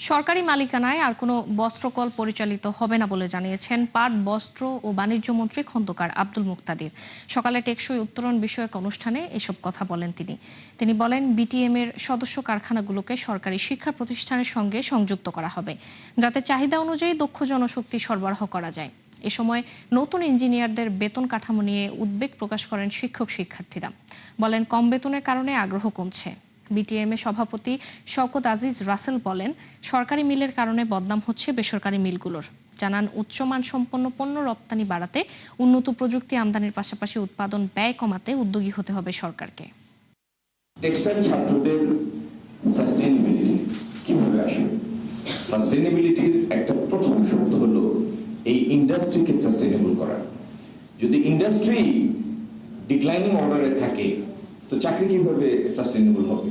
সরকারি মালিকানায় আর কোনো বস্ত্রকল পরিচালিত হবে না বলে জানিয়েছেন পাট, বস্ত্র ও বাণিজ্য মন্ত্রী খন্দকার আব্দুল মুক্তাদির। সকালে টেকসই উত্তরণ বিষয়ক অনুষ্ঠানে এসব কথা বলেন তিনি বলেন, বিটিএম এর সদস্য কারখানাগুলোকে সরকারি শিক্ষা প্রতিষ্ঠানের সঙ্গে সংযুক্ত করা হবে, যাতে চাহিদা অনুযায়ী দক্ষ জনশক্তি সরবরাহ করা যায়। এ সময় নতুন ইঞ্জিনিয়ারদের বেতন কাঠামো নিয়ে উদ্বেগ প্রকাশ করেন শিক্ষার্থীরা। বলেন, কম বেতনের কারণে আগ্রহ কমছে। বিটিএম এর সভাপতি শওকত আজিজ রাসেল বলেন, সরকারি মিলের কারণে বদনাম হচ্ছে বেসরকারি মিলগুলোর। জানান, উচ্চমানসম্পন্ন পণ্য রপ্তানি বাড়াতে উন্নত প্রযুক্তি আমদানির পাশাপাশি উৎপাদন ব্যয় কমাতে উদ্যোগী হতে হবে সরকারকে। টেক্সটাইল ছাত্রদের সাস্টেইনেবিলিটি কিভাবে আসবে? সাস্টেইনেবিলিটির একটা প্রথম শর্ত হলো এই ইন্ডাস্ট্রিকে সাস্টেইনেবল করা। যদি ইন্ডাস্ট্রি ডিক্লাইনিং অর্ডারে থাকে তো চাকরি কিভাবে সাস্টেইনেবল হবে?